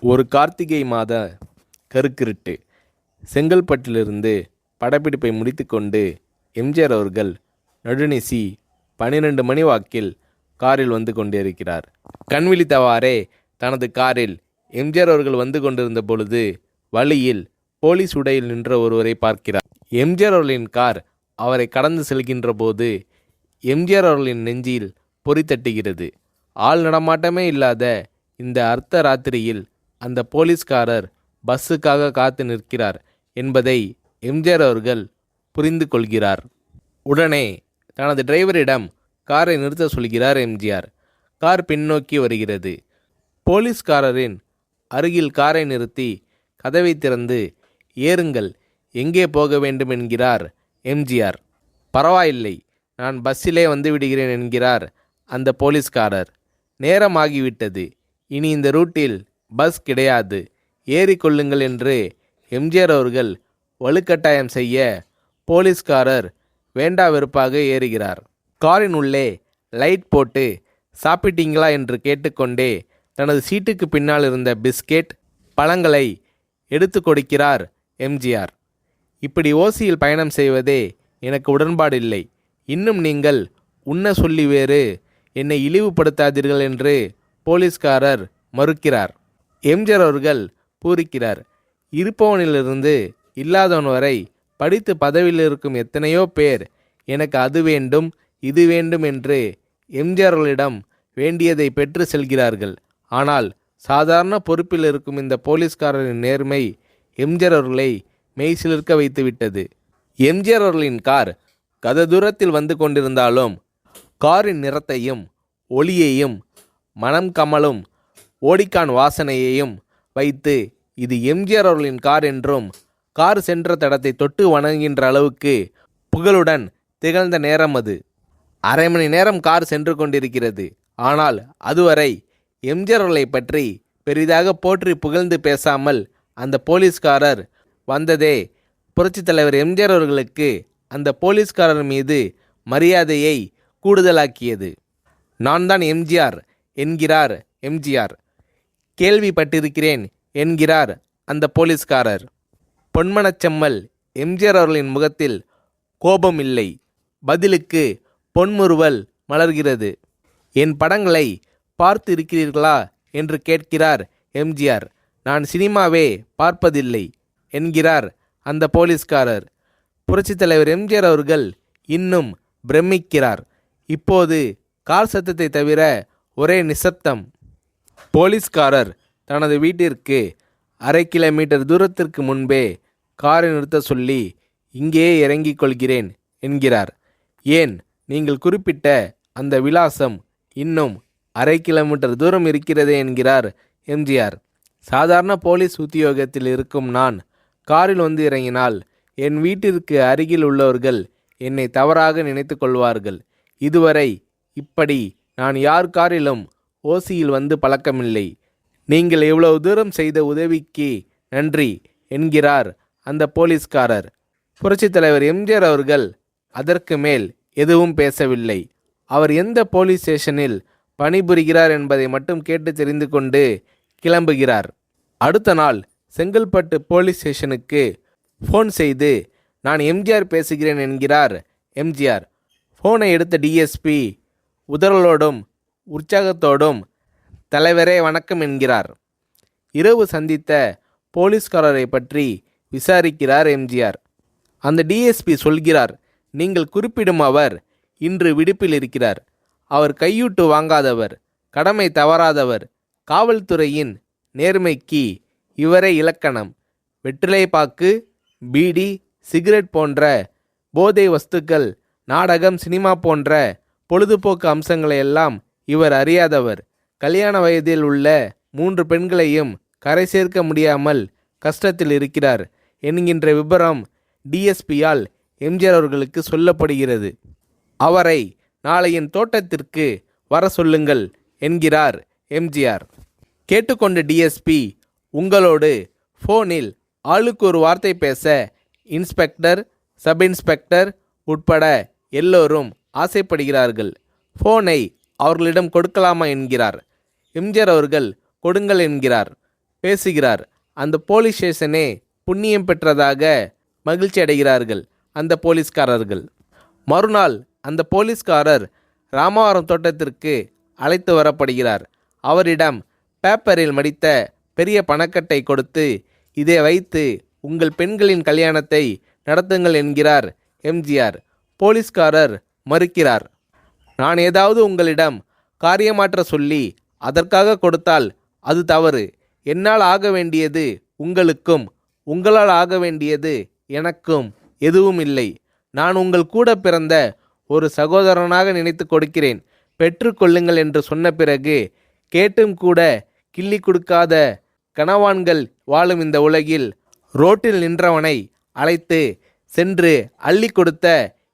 ஒரு கார்த்திகை மாத கருக்கிருட்டு. செங்கல்பட்டிலிருந்து படப்பிடிப்பை முடித்துக்கொண்டு எம்ஜிஆர் அவர்கள் நடுநிசி 12 மணி வாக்கில் காரில் வந்து கொண்டிருக்கிறார். கண் விழித்தவாறே தனது காரில் எம்ஜிஆர் அவர்கள் வந்து கொண்டிருந்த பொழுது வழியில் போலீஸ் உடையில் நின்ற ஒருவரை பார்க்கிறார். எம்ஜிஆர் அவர்களின் கார் அவரை கடந்து செல்கின்ற போது எம்ஜிஆர் அவர்களின் நெஞ்சில் பொறி தட்டுகிறது. ஆள் நடமாட்டமே இல்லாத இந்த அர்த்த ராத்திரியில் அந்த போலீஸ்காரர் பஸ்ஸுக்காக காத்து நிற்கிறார் என்பதை எம்ஜிஆர் அவர்கள் புரிந்து கொள்கிறார். உடனே தனது டிரைவரிடம் காரை நிறுத்த சொல்கிறார் எம்ஜிஆர். கார் பின்னோக்கி வருகிறது. போலீஸ்காரரின் அருகில் காரை நிறுத்தி கதவை திறந்து ஏறுங்கள், எங்கே போக வேண்டும் என்கிறார் எம்ஜிஆர். பரவாயில்லை, நான் பஸ்ஸிலே வந்து விடுகிறேன் என்கிறார் அந்த போலீஸ்காரர். நேரமாகிவிட்டது, இனி இந்த ரூட்டில் பஸ் கிடையாது, ஏறிக்கொள்ளுங்கள் என்று எம்ஜிஆர் அவர்கள் வலுக்கட்டாயம் செய்ய போலீஸ்காரர் வேண்டா வெறுப்பாக ஏறுகிறார். காரின் உள்ளே லைட் போட்டு சாப்பிட்டீங்களா என்று கேட்டுக்கொண்டே தனது சீட்டுக்கு பின்னால் இருந்த பிஸ்கெட் பழங்களை எடுத்து கொடுக்கிறார் எம்ஜிஆர். இப்படி ஓசியில் பயணம் செய்வதே எனக்கு உடன்பாடில்லை. இன்னும் நீங்கள் உண்ண சொல்லி வேறு என்னை இழிவுபடுத்தாதீர்கள் என்று போலீஸ்காரர் மறுக்கிறார். எம்ஜிஆர் அவர்கள் பூரிக்கிறார். இருப்பவனிலிருந்து இல்லாதவன் வரை படித்து பதவியில் இருக்கும் எத்தனையோ பேர் எனக்கு அது வேண்டும் இது வேண்டும் என்று எம்ஜிஆர் அவர்களிடம் வேண்டியதை பெற்று செல்கிறார்கள். ஆனால் சாதாரண பொறுப்பில் இருக்கும் இந்த போலீஸ்காரரின் நேர்மை எம்ஜிஆர் அவர்களை மெய்சிலிர்க்க வைத்துவிட்டது. எம்ஜிஆர் அவர்களின் கார் கத தூரத்தில் வந்து கொண்டிருந்தாலும் காரின் நிறத்தையும் ஒளியையும் மனம் கமலும் ஓடிக்கான் வாசனையையும் வைத்து இது எம்ஜிஆர் அவர்களின் கார் என்றும் கார் சென்ற தடத்தை தொட்டு வணங்குகின்ற அளவுக்கு புகழுடன் திகழ்ந்த நேரம் அது. அரை மணி நேரம் கார் சென்று கொண்டிருக்கிறது. ஆனால் அதுவரை எம்ஜிஆர் அவர்களை பற்றி பெரிதாக போற்றி புகழ்ந்து பேசாமல் அந்த போலீஸ்காரர் வந்ததே புரட்சித் தலைவர் எம்ஜிஆர் அவர்களுக்கு அந்த போலீஸ்காரர் மீது மரியாதையை கூடுதலாக்கியது. நான் தான் எம்ஜிஆர் என்கிறார் எம்ஜிஆர். கேள்விப்பட்டிருக்கிறேன் என்கிறார் அந்த போலீஸ்காரர். பொன்மனச்செம்மல் எம்ஜிஆர் அவர்களின் முகத்தில் கோபம் இல்லை, பதிலுக்கு பொன்முறுவல் மலர்கிறது. என் படங்களை பார்த்து இருக்கிறீர்களா என்று கேட்கிறார் எம்ஜிஆர். நான் சினிமாவே பார்ப்பதில்லை என்கிறார் அந்த போலீஸ்காரர். புரட்சித் தலைவர் எம்ஜிஆர் அவர்கள் இன்னும் பிரமிக்கிறார். இப்போது கார் சத்தத்தை தவிர ஒரே நிசப்தம். போலீஸ்காரர் தனது வீட்டிற்கு 1/2 கிலோமீட்டர் தூரத்திற்கு முன்பே காரை நிறுத்த சொல்லி இங்கேயே இறங்கிக் கொள்கிறேன் என்கிறார். ஏன், நீங்கள் குறிப்பிட்ட அந்த விலாசம் இன்னும் 1/2 கிலோமீட்டர் தூரம் இருக்கிறதே என்கிறார் எம்ஜிஆர். சாதாரண போலீஸ் உத்தியோகத்தில் இருக்கும் நான் காரில் வந்து இறங்கினால் என் வீட்டிற்கு அருகில் உள்ளவர்கள் என்னை தவறாக நினைத்து கொள்வார்கள். இதுவரை இப்படி நான் யார் காரிலும் ஓசியில் வந்து பழக்கமில்லை. நீங்கள் இவ்வளவு தூரம் செய்த உதவிக்கு நன்றி என்கிறார் அந்த போலீஸ்காரர். புரட்சித் தலைவர் எம்ஜிஆர் அவர்கள் அதற்கு மேல் எதுவும் பேசவில்லை. அவர் எந்த போலீஸ் ஸ்டேஷனில் பணிபுரிகிறார் என்பதை மட்டும் கேட்டு தெரிந்து கொண்டு கிளம்புகிறார். அடுத்த நாள் செங்கல்பட்டு போலீஸ் ஸ்டேஷனுக்கு ஃபோன் செய்து நான் எம்ஜிஆர் பேசுகிறேன் என்கிறார் எம்ஜிஆர். ஃபோனை எடுத்த டிஎஸ்பி உதறலோடும் உற்சாகத்தோடும் தலைவரே வணக்கம் என்கிறார். இரவு சந்தித்த போலீஸ்காரரை பற்றி விசாரிக்கிறார் எம்ஜிஆர். அந்த டிஎஸ்பி சொல்கிறார், நீங்கள் குறிப்பிடும் அவர் இன்று விடுப்பில் இருக்கிறார். அவர் கையூட்டு வாங்காதவர், கடமை தவறாதவர், காவல்துறையின் நேர்மைக்கு இவரே இலக்கணம். வெற்றிலை பாக்கு, பீடி, சிகரெட் போன்ற போதை வஸ்துக்கள், நாடகம், சினிமா போன்ற பொழுதுபோக்கு அம்சங்களையெல்லாம் இவர் அறியாதவர். கல்யாண வயதில் உள்ள 3 பெண்களையும் கரை சேர்க்க முடியாமல் கஷ்டத்தில் இருக்கிறார் என்கின்ற விபரம் டிஎஸ்பியால் எம்ஜிஆர் அவர்களுக்கு சொல்லப்படுகிறது. அவரை நாளை என் தோட்டத்திற்கு வர சொல்லுங்கள் என்கிறார் எம்ஜிஆர். கேட்டுக்கொண்ட டிஎஸ்பி உங்களோடு ஃபோனில் ஆளுக்கு ஒரு வார்த்தை பேச இன்ஸ்பெக்டர், சப் இன்ஸ்பெக்டர் உட்பட எல்லோரும் ஆசைப்படுகிறார்கள். ஃபோனை அவர்களிடம் கொடுக்கலாமா என்கிறார். எம்ஜிஆர் அவர்கள் கொடுங்கள் என்கிறார். பேசுகிறார். அந்த போலீஸ் ஸ்டேஷனே புண்ணியம் பெற்றதாக மகிழ்ச்சி அடைகிறார்கள் அந்த போலீஸ்காரர்கள். மறுநாள் அந்த போலீஸ்காரர் ராமவரம் தோட்டத்திற்கு அழைத்து வரப்படுகிறார். அவரிடம் பேப்பரில் மடித்த பெரிய பணக்கட்டை கொடுத்து, இதை வைத்து உங்கள் பெண்களின் கல்யாணத்தை நடத்துங்கள் என்கிறார் எம்ஜிஆர். போலீஸ்காரர் மறுக்கிறார். நான் ஏதாவது உங்களிடம் காரியமாற்ற சொல்லி அதற்காக கொடுத்தால் அது தவறு. என்னால் ஆக வேண்டியது உங்களுக்கும், உங்களால் ஆக வேண்டியது எனக்கும் எதுவும் இல்லை. நான் உங்கள் கூட பிறந்த ஒரு சகோதரனாக நினைத்து கொடுக்கிறேன், பெற்றுக்கொள்ளுங்கள் என்று சொன்ன பிறகு கேட்டும் கூட கிள்ளி கொடுக்காத கனவான்கள் வாழும் இந்த உலகில் ரோட்டில் நின்றவனை அழைத்து சென்று அள்ளி கொடுத்த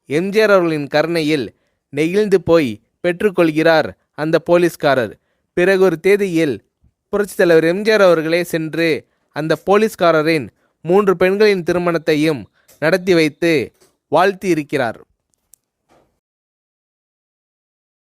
எம்ஜிஆர் அவர்களின் கருணையில் நெகிழ்ந்து போய் பெற்றுக்கொள்கிறார் அந்த போலீஸ்காரர். பிறகு ஒரு தேதியில் புரட்சித் தலைவர் எம்ஜிஆர் அவர்களே சென்று அந்த போலீஸ்காரரின் 3 பெண்களின் திருமணத்தையும் நடத்தி வைத்து வாழ்த்தி இருக்கிறார்.